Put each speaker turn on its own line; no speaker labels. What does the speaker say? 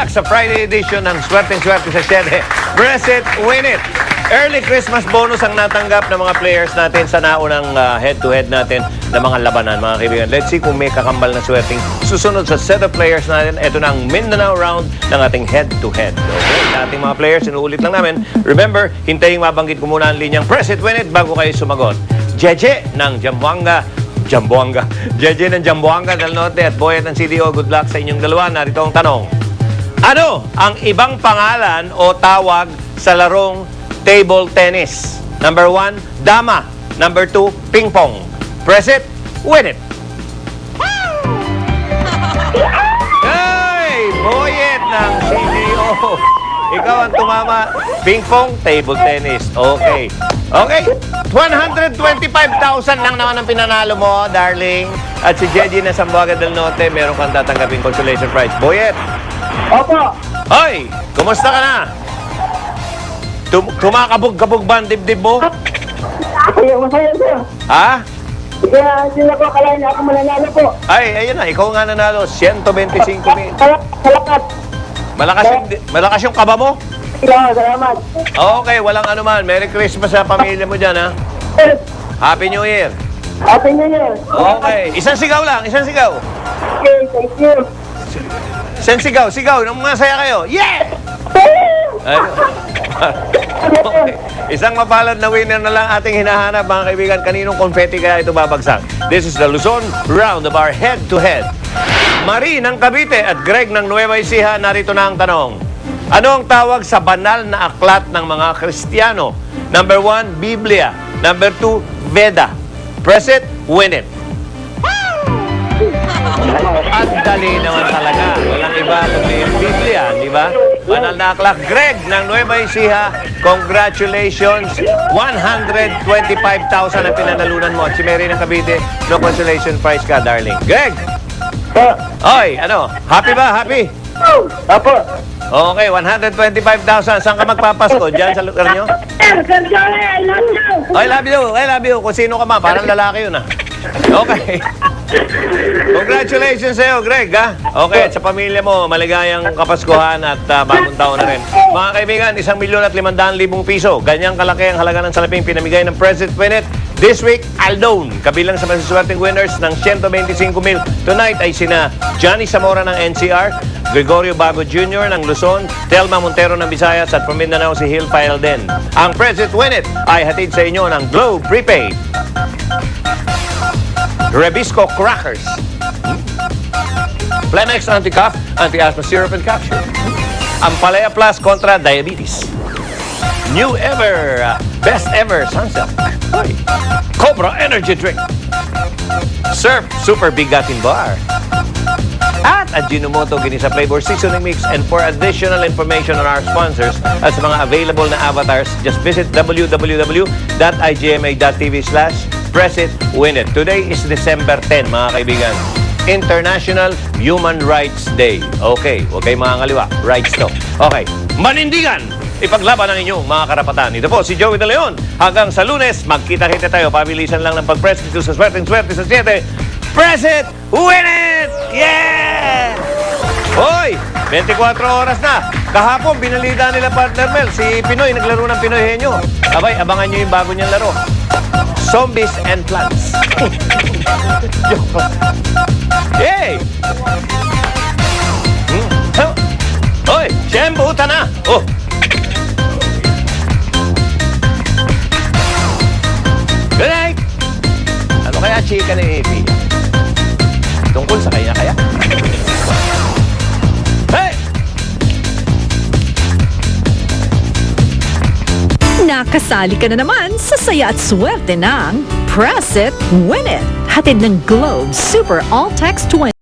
back sa Friday edition ng Swerteng-Swerte sa 7. Press it, win it! Early Christmas bonus ang natanggap ng mga players natin sa naunang head-to-head natin na mga labanan, mga kaibigan. Let's see kung may kakambal na swerteng susunod sa set of players natin. Ito na ang Mindanao round ng ating head-to-head. Okay, sa ating mga players, inuulit lang namin. Remember, hintayin mabanggit ko muna ang linyang press it, win it bago kayo sumagot. Jeje ng Zamboanga. Jeje ng Zamboanga del Norte at Boyet ng CDO. Good luck sa inyong dalawa. Narito ang tanong. Ano ang ibang pangalan o tawag sa larong table tennis? Number 1, dama. Number 2, ping pong. Press it, win it. Hey, Boyet ng CDO. Ikaw ang tumama. Ping pong, table tennis. Okay. Okay. 125,000 lang naman ang pinanalo mo, darling. At si Jeje na Zamboanga del Norte, meron kang tatanggapin consolation prize. Boyet.
Opo.
Hoy, kumusta ka na? Kumakabog-kabog ba ang dibdib mo?
Ay, masaya sir.
Ha?
Kaya hindi na po akalain na ako mananalo po.
Ay, ayun na. Ikaw nga nanalo. 125,000.
Salamat.
Malakas yung kaba mo?
Salamat.
Okay, walang anuman. Merry Christmas sa pamilya mo dyan, ha? Happy New Year.
Happy New Year.
Okay. Isang sigaw lang. Isang sigaw.
Okay, thank you.
Isang sigaw. Sigaw. Nang masaya kayo. Yeah! Ay. Okay. Isang mapalad na winner na lang ating hinahanap, mga kaibigan. Kaninong konfeti kaya ito babagsak? This is the Luzon round of our head-to-head. Marie ng Cavite at Greg ng Nueva Ecija, narito na ang tanong. Ano ang tawag sa banal na aklat ng mga Kristiyano? Number 1, Biblia. Number 2, Veda. Press it, win it. At dali naman talaga. Walang iba kundi Biblia, di ba? Banal na aklat. Greg ng Nueva Ecija, congratulations. 125,000 ang pinanalunan mo. At si Mary ng Cavite, no consolation prize ka, darling. Greg! Oy, ano? Happy ba? Happy?
Opo.
Okay, 125,000. Saan ka magpapasko? Diyan sa lugar nyo?
I love you.
I love you. I love you. Kung sino ka man, parang lalaki yun, ah. Okay. Congratulations sa'yo, Greg, ha? Okay, at sa pamilya mo, maligayang kapaskuhan at bagong taon na rin. Mga kaibigan, 1,500,000 piso. Ganyang kalaki ang halaga ng salaping pinamigay ng President Winnet. This week, Aldon, kabilang sa masaswerteng winners ng 125,000. Tonight ay sina Johnny Zamora ng NCR, Gregorio Bago Jr. ng Luzon, Telma Montero ng Visayas at from Mindanao si Hill Paelden. Ang President Winnet ay hatid sa inyo ng Globe Prepaid, Rebisco Crackers, Plenex Anti-Cough, Anti-Asthma Syrup and Capsule, Ampalaya Plus kontra Diabetes, New Ever, Best Ever Sunsilk, Cobra Energy Drink, Surf Super Bigatin Bar, at Ajinomoto Ginisa Flavor Seasoning Mix. And for additional information on our sponsors at sa mga available na avatars, just visit www.igma.tv/PressItWinIt. Today is December 10, mga kaibigan. International Human Rights Day. Okay, huwag kayong mga ngaliwa. Rights to. Okay, manindigan! Ipaglaban ang inyong mga karapatan. Ito po si Joey De Leon. Hanggang sa Lunes, magkita-kita tayo. Pabilisan lang ng pag-press dito sa Swerteng-Swerte sa 7. Press it! Win it! Yeah! Hoy! 24 oras na. Kahapon, binalita nila partner Mel. Si Pinoy, naglaro ng Pinoy Henyo. Abay, abangan nyo yung bago niyang laro. Zombies and Plants. Yay! Hoy! Siyem, buta na! Oh! Good night! Ano kaya chika ni Epi? Tungkol sa kanya kaya? Hey!
Nakasali ka na naman sa saya at swerte ng Press It, Win It. Hatid ng Globe Super All Text 20.